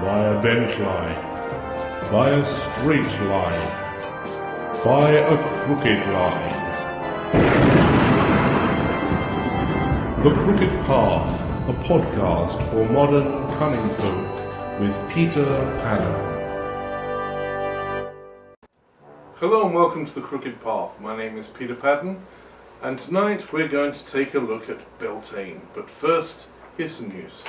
by a bent line, by a straight line, by a crooked line. The Crooked Path, a podcast for modern cunning folk with Peter Pagan. Hello and welcome to The Crooked Path. My name is Peter Pagan, and tonight we're going to take a look at Beltaine. But first, here's some news.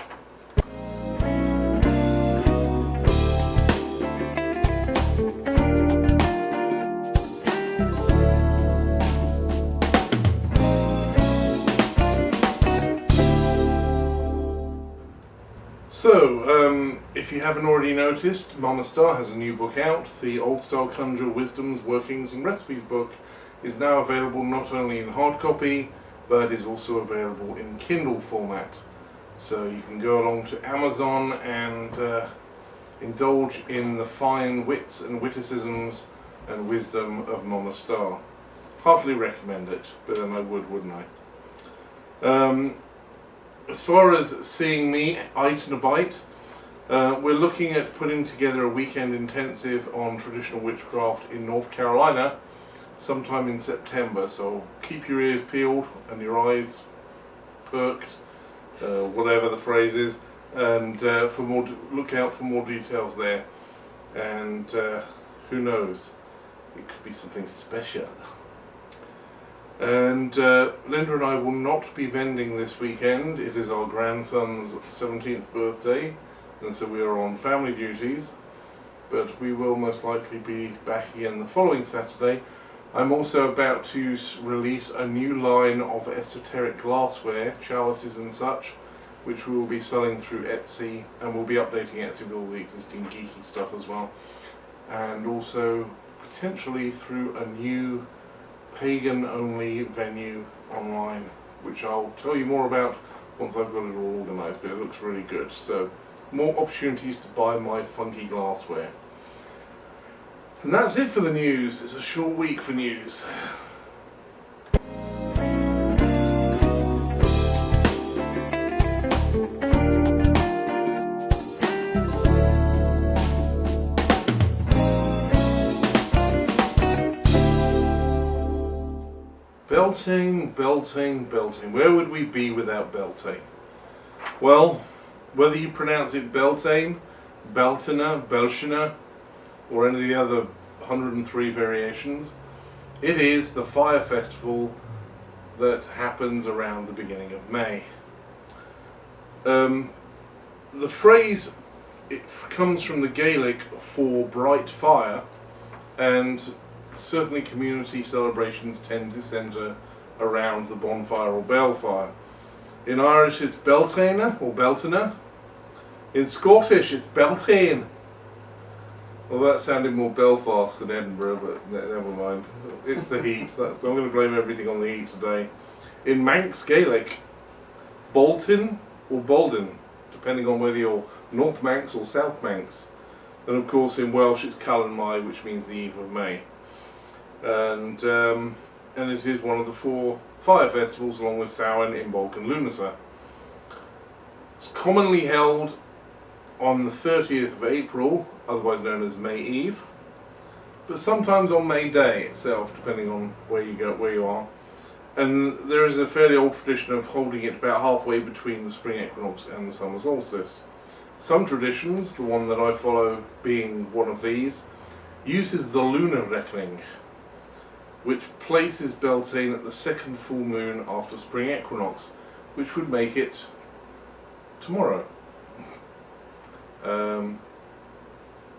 So, if you haven't already noticed, Mama Star has a new book out. The Old Style Conjure Wisdoms, Workings and Recipes book is now available not only in hard copy, but is also available in Kindle format. So you can go along to Amazon and indulge in the fine wits and witticisms and wisdom of Mama Star. Heartily recommend it, but then I would, wouldn't I? As far as seeing me, Ite and a Bite, we're looking at putting together a weekend intensive on traditional witchcraft in North Carolina sometime in September, so keep your ears peeled and your eyes perked, whatever the phrase is, and look out for more details there, and who knows, it could be something special. And Linda and I will not be vending this weekend. It is our grandson's 17th birthday, and so we are on family duties, but we will most likely be back again the following Saturday. I'm also about to release a new line of esoteric glassware, chalices and such, which we will be selling through Etsy, and we'll be updating Etsy with all the existing geeky stuff as well, and also potentially through a new Pagan only venue online, which I'll tell you more about once I've got it all organised, but it looks really good. So more opportunities to buy my funky glassware. And that's it for the news. It's a short week for news. Beltaine. Where would we be without Beltaine? Well, whether you pronounce it Beltaine, Beltaine, Belshina, or any of the other 103 variations, it is the fire festival that happens around the beginning of May. The phrase, it comes from the Gaelic for bright fire, and certainly community celebrations tend to centre around the bonfire or balefire. In Irish it's Beltaine or Beltaine. In Scottish it's Beltaine. Well, that sounded more Belfast than Edinburgh, but never mind. It's the heat. I'm going to blame everything on the heat today. In Manx Gaelic, Boltin or Boldin, depending on whether you're North Manx or South Manx. And of course in Welsh it's Calan Mai, which means the eve of May. And it is one of the 4 fire festivals along with Samhain, Imbolc and Lunasa. It's commonly held on the 30th of April, otherwise known as May Eve, but sometimes on May Day itself, depending on where you are. And there is a fairly old tradition of holding it about halfway between the spring equinox and the summer solstice. Some traditions, the one that I follow being one of these, uses the lunar reckoning, which places Beltaine at the second full moon after spring equinox, which would make it tomorrow.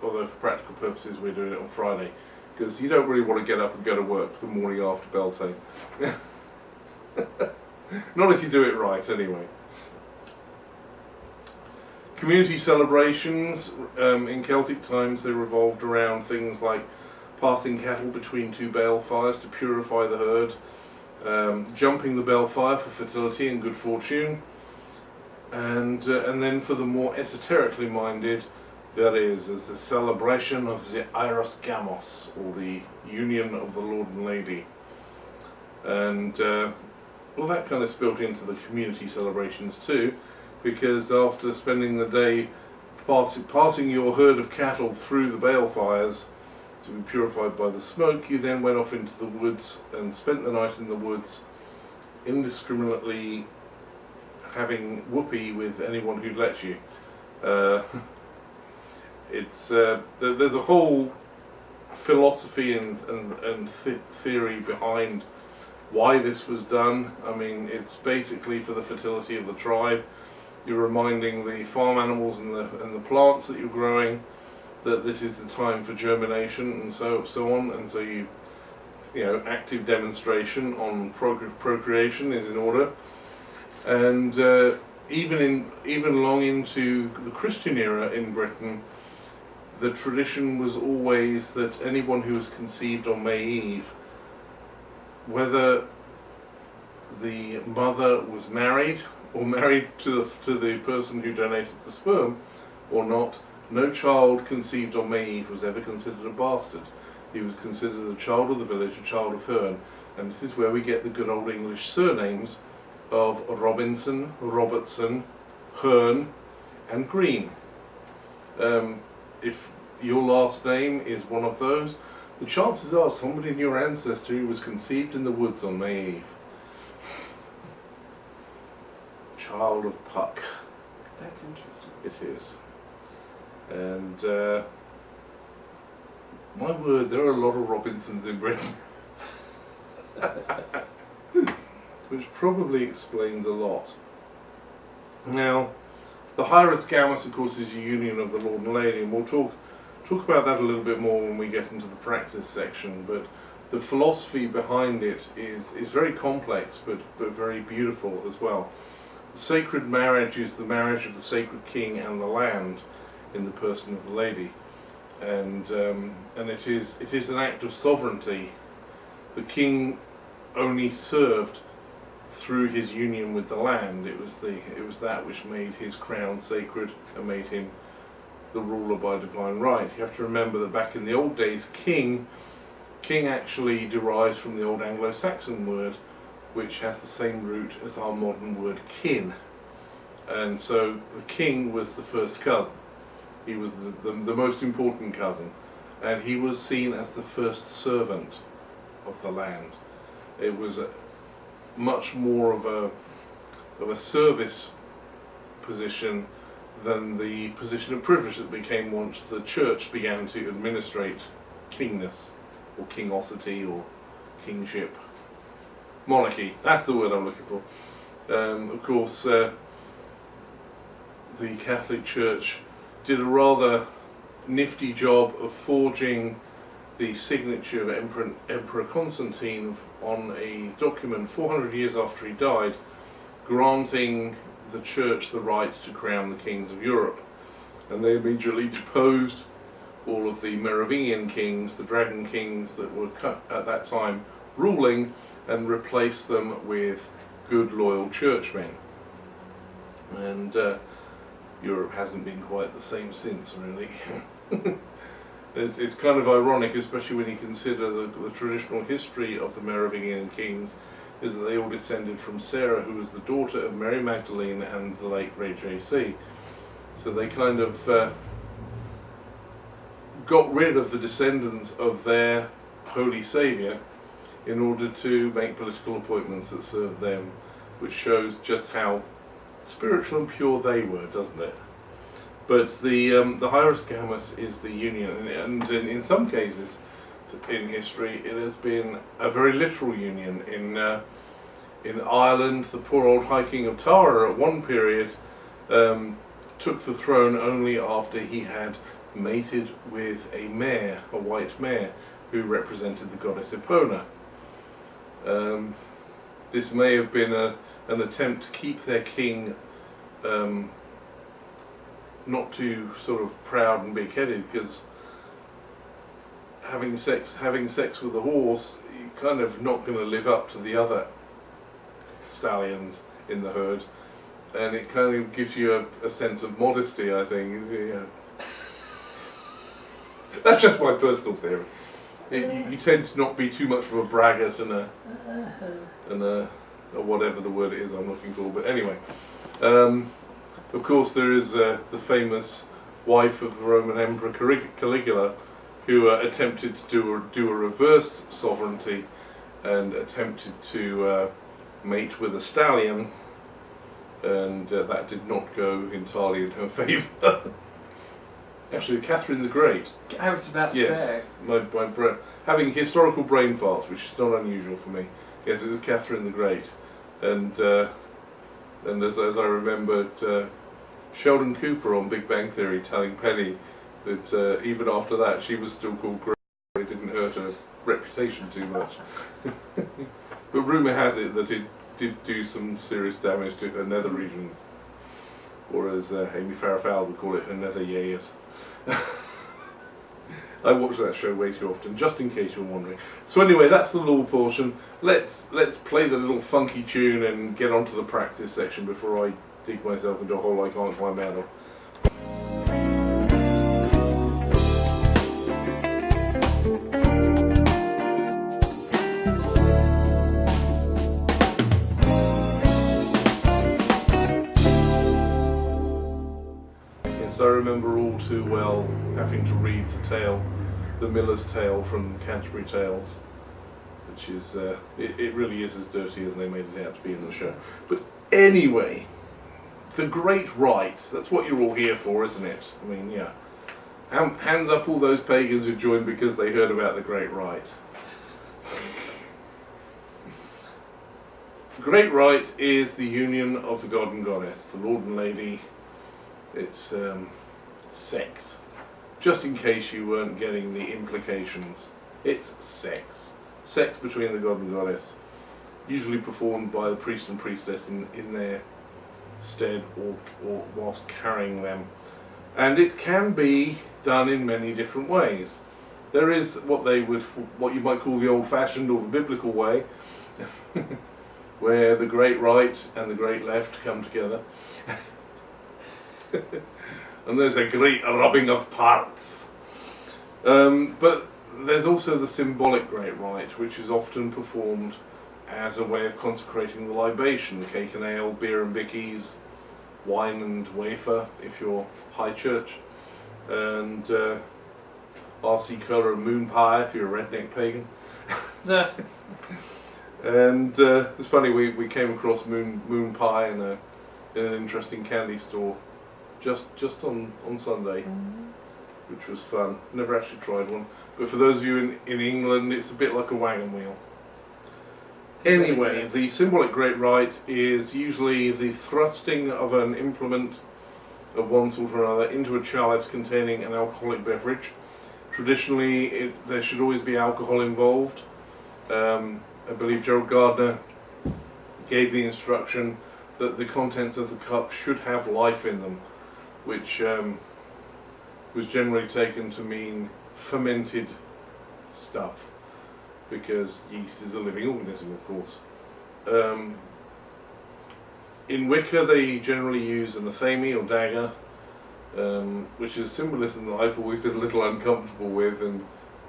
Although for practical purposes we're doing it on Friday, because you don't really want to get up and go to work the morning after Beltaine. Not if you do it right, anyway. Community celebrations, in Celtic times they revolved around things like passing cattle between 2 balefires to purify the herd, jumping the balefire for fertility and good fortune, and then for the more esoterically minded, there is as the celebration of the Iros Gamos, or the union of the Lord and Lady. And all that kind of spilled into the community celebrations too, because after spending the day passing your herd of cattle through the bale fires to be purified by the smoke, you then went off into the woods and spent the night in the woods, indiscriminately having whoopee with anyone who'd let you. There's a whole philosophy and theory behind why this was done. I mean, it's basically for the fertility of the tribe. You're reminding the farm animals and the plants that you're growing that this is the time for germination and so on, and so you know, active demonstration on procreation is in order. And even long into the Christian era in Britain, the tradition was always that anyone who was conceived on May Eve, whether the mother was married or married to the person who donated the sperm or not, no child conceived on May Eve was ever considered a bastard. He was considered a child of the village, a child of Herne, and this is where we get the good old English surnames of Robinson, Robertson, Herne, and Green. If your last name is one of those, the chances are somebody in your ancestry was conceived in the woods on May Eve. Child of Puck. That's interesting. It is. And my word, there are a lot of Robinsons in Britain. Which probably explains a lot. Now, the Hieros Gammus, of course, is a union of the Lord and Lady, and we'll talk about that a little bit more when we get into the praxis section, but the philosophy behind it is very complex, but very beautiful as well. The sacred marriage is the marriage of the sacred king and the land in the person of the lady, and it is an act of sovereignty. The king only served through his union with the land. It was that which made his crown sacred and made him the ruler by divine right. You have to remember that back in the old days, king actually derives from the old Anglo-Saxon word, which has the same root as our modern word kin. And so the king was the first cousin. He was the most important cousin, and he was seen as the first servant of the land. It was much more of a service position than the position of privilege that became once the church began to administrate kingness, or kingosity, or kingship. Monarchy, that's the word I'm looking for. Of course, the Catholic Church did a rather nifty job of forging the signature of Emperor Constantine on a document 400 years after he died, granting the church the right to crown the kings of Europe. And they immediately deposed all of the Merovingian kings, the dragon kings that were at that time ruling, and replaced them with good, loyal churchmen. And Europe hasn't been quite the same since, really. It's kind of ironic, especially when you consider the traditional history of the Merovingian kings, is that they all descended from Sarah, who was the daughter of Mary Magdalene and the late Ray J.C. So they kind of got rid of the descendants of their holy saviour in order to make political appointments that served them, which shows just how spiritual and pure they were, doesn't it? But the Hieros Gammus is the union, and in some cases in history it has been a very literal union. In Ireland, the poor old High King of Tara at one period took the throne only after he had mated with a mare, a white mare, who represented the goddess Epona. This may have been an attempt to keep their king not too sort of proud and big-headed, because having sex with a horse, you're kind of not going to live up to the other stallions in the herd, and it kind of gives you a sense of modesty, I think. That's just my personal theory. You tend to not be too much of a braggart and a whatever the word is I'm looking for. But anyway, of course there is the famous wife of the Roman Emperor Caligula, who attempted to do a reverse sovereignty and attempted to mate with a stallion, and that did not go entirely in her favour. Actually, Catherine the Great. I was about to Yes, say. having historical brain farts, which is not unusual for me. Yes, it was Catherine the Great, and as I remembered, Sheldon Cooper on Big Bang Theory telling Penny that even after that she was still called Great. It didn't hurt her reputation too much. But rumour has it that it did do some serious damage to her nether regions, or as Amy Farrah would call it, her nether yayas. I watch that show way too often, just in case you're wondering. So anyway, that's the law portion. Let's play the little funky tune and get on to the practice section before I dig myself into a hole I can't climb out of. Yes, I remember all too well having to read the Miller's Tale from Canterbury Tales, which is, it really is as dirty as they made it out to be in the show. But anyway, the Great Rite, that's what you're all here for, isn't it? I mean, yeah. Hands up all those pagans who joined because they heard about the Great Rite. The Great Rite is the union of the god and goddess, the Lord and Lady. It's sex. Just in case you weren't getting the implications, it's sex. Sex between the god and goddess, usually performed by the priest and priestess in their stead or whilst carrying them. And it can be done in many different ways. There is what you might call the old-fashioned or the biblical way, where the Great Right and the Great Left come together. And there's a great rubbing of parts. But there's also the symbolic Great Rite, which is often performed as a way of consecrating the libation, cake and ale, beer and bickies, wine and wafer if you're high church, and RC colour and moon pie if you're a redneck pagan. And it's funny, we came across moon pie in an interesting candy store just on Sunday, which was fun. Never actually tried one, but for those of you in England, it's a bit like a wagon wheel. Anyway, the symbolic Great Rite is usually the thrusting of an implement of one sort or another into a chalice containing an alcoholic beverage. Traditionally, there should always be alcohol involved. I believe Gerald Gardner gave the instruction that the contents of the cup should have life in them, which was generally taken to mean fermented stuff, because yeast is a living organism, of course. In Wicca, they generally use an athame or dagger, which is symbolism that I've always been a little uncomfortable with, and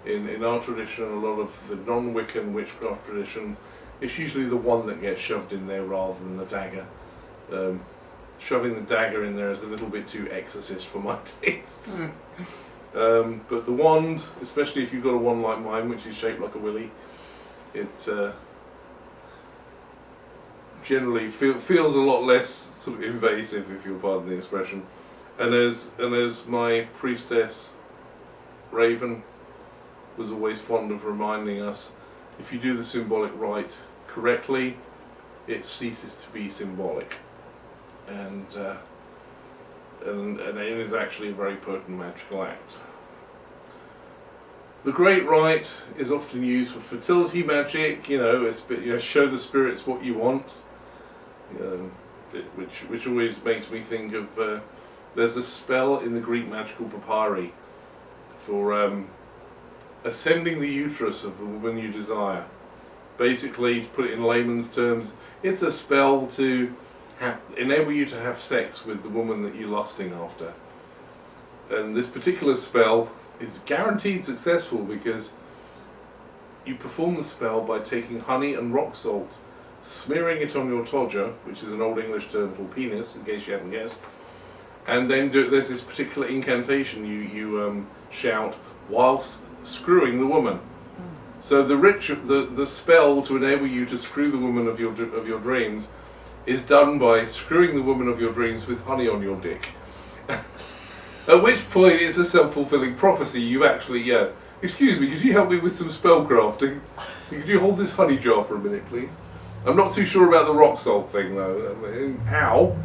in our tradition, a lot of the non-Wiccan witchcraft traditions, it's usually the one that gets shoved in there rather than the dagger. Shoving the dagger in there is a little bit too exorcist for my tastes. But the wand, especially if you've got a wand like mine, which is shaped like a willy, it generally feels a lot less sort of invasive, if you'll pardon the expression. And as my priestess Raven was always fond of reminding us, if you do the symbolic rite correctly, it ceases to be symbolic, and it is actually a very potent magical act. The Great Rite is often used for fertility magic, show the spirits what you want, which always makes me think of, there's a spell in the Greek magical papyri for ascending the uterus of the woman you desire. Basically, to put it in layman's terms, it's a spell to enable you to have sex with the woman that you're lusting after. And this particular spell is guaranteed successful because you perform the spell by taking honey and rock salt, smearing it on your todger, which is an old English term for penis, in case you hadn't guessed, and then there's this particular incantation you shout whilst screwing the woman. So the spell to enable you to screw the woman of your dreams is done by screwing the woman of your dreams with honey on your dick. At which point it's a self-fulfilling prophecy. You actually, excuse me, could you help me with some spell crafting? Could you hold this honey jar for a minute, please? I'm not too sure about the rock salt thing though. Ow.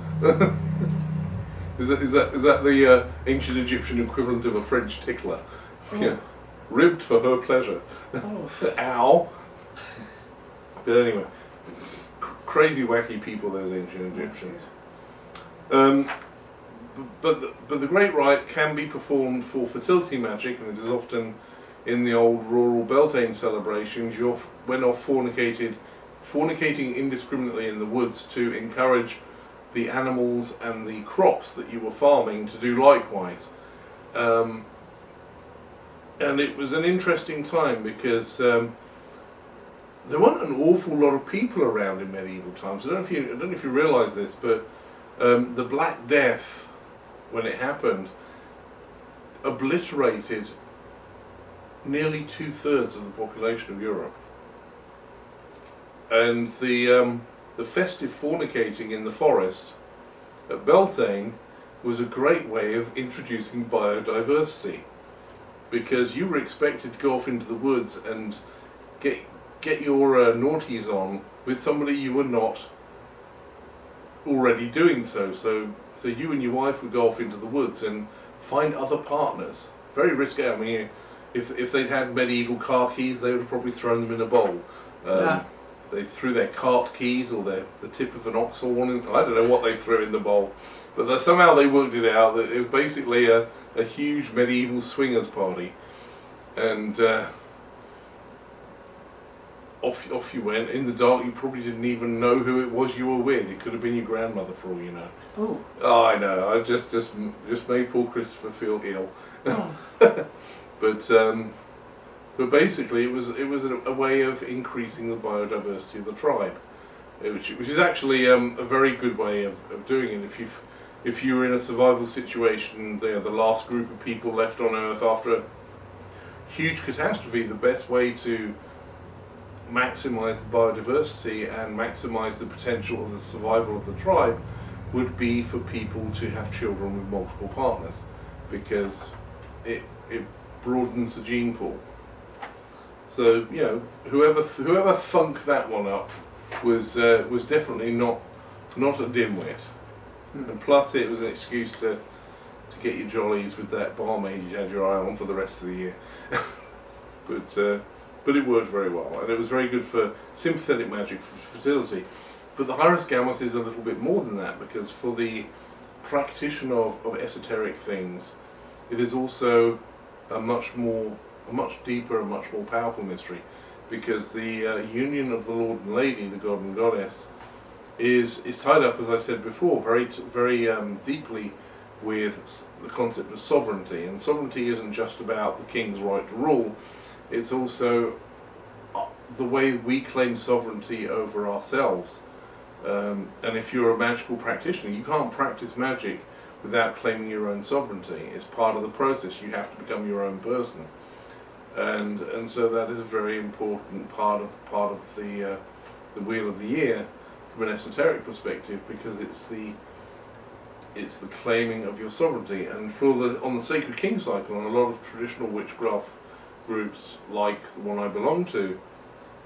Is that the ancient Egyptian equivalent of a French tickler? Oh. Yeah. Ribbed for her pleasure. Oh. Ow. But anyway, crazy wacky people, those ancient Egyptians. But the Great Rite can be performed for fertility magic, and it is often in the old rural Beltaine celebrations. You're went off fornicating indiscriminately in the woods to encourage the animals and the crops that you were farming to do likewise. And it was an interesting time because there weren't an awful lot of people around in medieval times. I don't know if you realise this, but the Black Death, when it happened, obliterated nearly 2/3 of the population of Europe. And the festive fornicating in the forest at Beltaine was a great way of introducing biodiversity, because you were expected to go off into the woods and get your naughties on with somebody you were not already doing so. So you and your wife would go off into the woods and find other partners. Very risky. I mean, if they'd had medieval car keys, they would have probably thrown them in a bowl. They threw their cart keys or the tip of an ox horn. I don't know what they threw in the bowl, but somehow they worked it out that it was basically a huge medieval swingers party, and off you went. In the dark, you probably didn't even know who it was you were with. It could have been your grandmother, for all you know. Oh, I know. I just made poor Christopher feel ill. Oh. But basically, it was a way of increasing the biodiversity of the tribe, which is actually a very good way of doing it. If you were in a survival situation, the last group of people left on Earth after a huge catastrophe, the best way to maximize the biodiversity and maximize the potential of the survival of the tribe would be for people to have children with multiple partners, because it broadens the gene pool. So whoever thunked that one up was definitely not a dimwit, and plus it was an excuse to get your jollies with that barmaid you had your eye on for the rest of the year. But it worked very well, and it was very good for sympathetic magic for fertility. But the Hieros Gamos is a little bit more than that, because for the practitioner of esoteric things, it is also a much deeper and much more powerful mystery, because the union of the Lord and Lady, the god and goddess, is tied up, as I said before, very deeply with the concept of sovereignty. And sovereignty isn't just about the king's right to rule, it's also the way we claim sovereignty over ourselves. And if you're a magical practitioner, you can't practice magic without claiming your own sovereignty. It's part of the process. You have to become your own person. And so that is a very important part of the Wheel of the Year from an esoteric perspective, because it's the claiming of your sovereignty. And on the Sacred King cycle, and a lot of traditional witchcraft groups like the one I belong to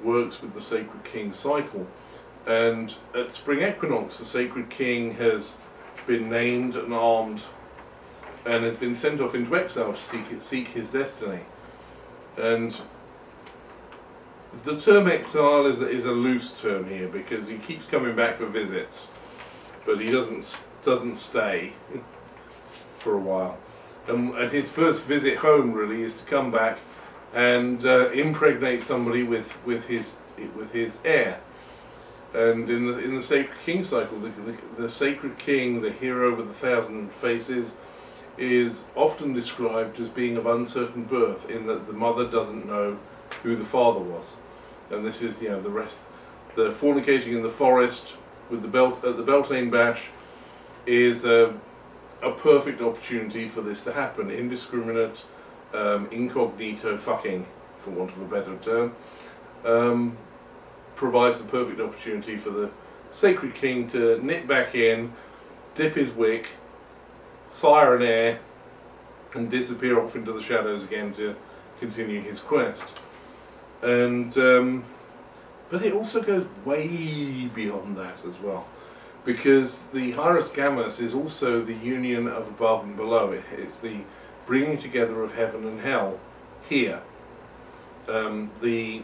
works with the Sacred King cycle. And at spring equinox, the Sacred King has been named and armed and has been sent off into exile to seek his destiny. And the term exile is a loose term here, because he keeps coming back for visits, but he doesn't stay for a while. And his first visit home really is to come back and impregnate somebody with his heir. And in the Sacred King cycle, the Sacred King, the hero with 1,000 faces, is often described as being of uncertain birth, in that the mother doesn't know who the father was. And this is the fornicating in the forest with the Beltaine bash is a a perfect opportunity for this to happen. Indiscriminate, incognito fucking, for want of a better term, provides the perfect opportunity for the Sacred King to nip back in, dip his wick, sire an heir, and disappear off into the shadows again to continue his quest. And but it also goes way beyond that as well, because the Hieros Gammas is also the union of above and below. It's the bringing together of heaven and hell here. The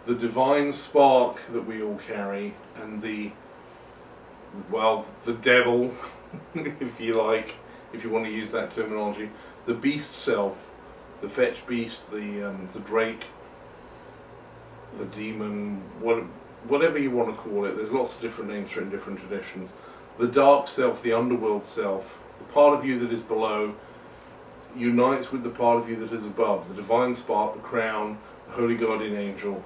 divine spark that we all carry, and the devil, if you like, if you want to use that terminology, the beast self, the fetch beast, the drake, the demon, whatever you want to call it. There's lots of different names for it in different traditions. The dark self, the underworld self, the part of you that is below, unites with the part of you that is above. The divine spark, the crown, the holy guardian angel,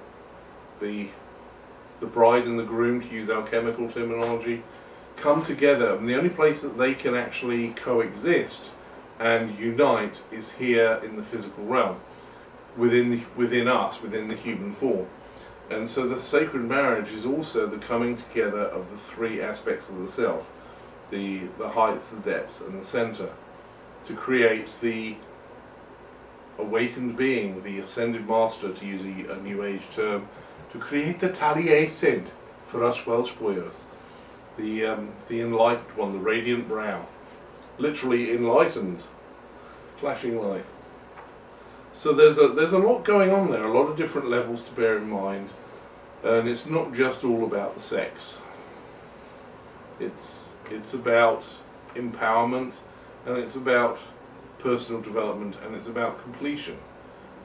the bride and the groom, to use alchemical terminology, come together, and the only place that they can actually coexist and unite is here in the physical realm, within us, within the human form. And so the sacred marriage is also the coming together of the three aspects of the self, the heights, the depths, and the center, to create the awakened being, the ascended master, to use a new age term, to create the Taliesin for us Welsh boyos, the enlightened one, the radiant brow, literally enlightened, flashing light. So there's a lot going on there, a lot of different levels to bear in mind, and it's not just all about the sex. It's about empowerment, and it's about personal development, and it's about completion.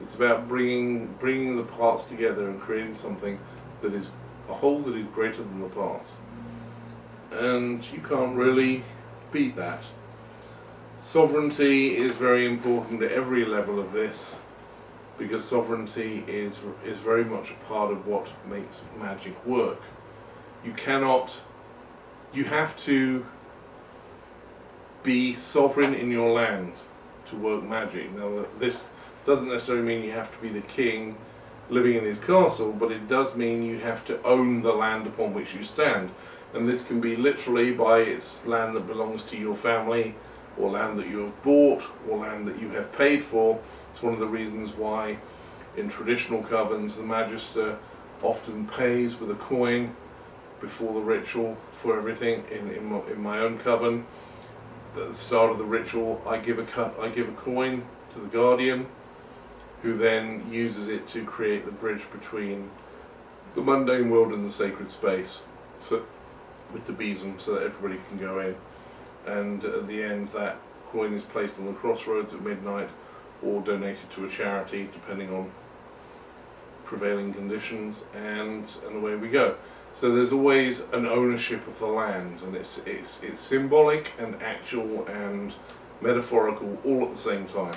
It's about bringing the parts together and creating something that is a whole that is greater than the parts. And you can't really beat that. Sovereignty is very important at every level of this, because sovereignty is very much a part of what makes magic work. You have to be sovereign in your land to work magic. Now, this doesn't necessarily mean you have to be the king living in his castle, but it does mean you have to own the land upon which you stand. And this can be literally by it's land that belongs to your family, or land that you have bought, or land that you have paid for. It's one of the reasons why in traditional covens the magister often pays with a coin before the ritual for everything. In my own coven, at the start of the ritual, I give a coin to the guardian, who then uses it to create the bridge between the mundane world and the sacred space, so with the besom, so that everybody can go in. And at the end, that coin is placed on the crossroads at midnight, or donated to a charity, depending on prevailing conditions, and away we go. So there's always an ownership of the land, and it's symbolic and actual and metaphorical all at the same time.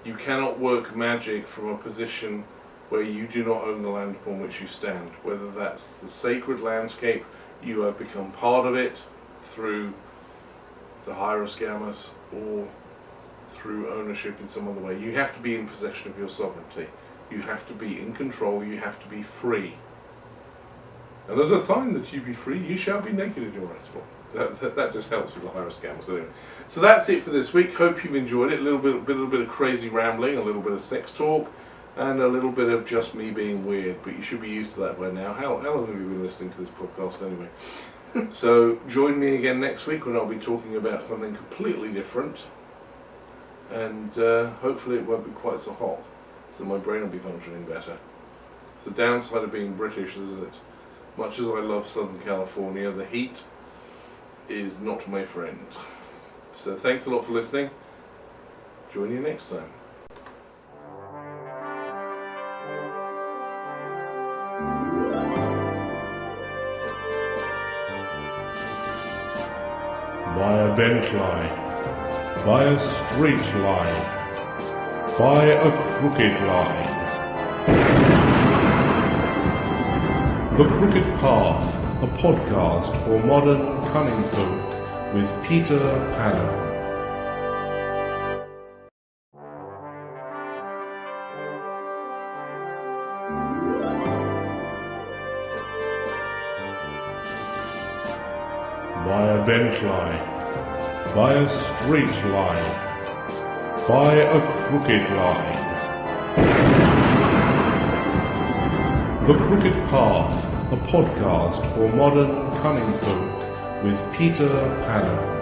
You cannot work magic from a position where you do not own the land upon which you stand. Whether that's the sacred landscape, you have become part of it through the Hieros Gammas, or through ownership in some other way. You have to be in possession of your sovereignty. You have to be in control. You have to be free. And as a sign that you be free, you shall be naked in your rest. That just helps with the Hieros Gammas. Anyway. So that's it for this week. Hope you've enjoyed it. A little bit of crazy rambling, a little bit of sex talk, and a little bit of just me being weird. But you should be used to that by now. How long have you been listening to this podcast anyway? So join me again next week when I'll be talking about something completely different, and hopefully it won't be quite so hot, so my brain will be functioning better. It's the downside of being British, is that much as I love Southern California, the heat is not my friend. So thanks a lot for listening. Join you next time. By a bent line, by a straight line, by a crooked line. The Crooked Path, a podcast for modern cunning folk with Peter Pagan. By a bent line, by a straight line, by a crooked line. The Crooked Path, a podcast for modern cunning folk with Peter Pagan.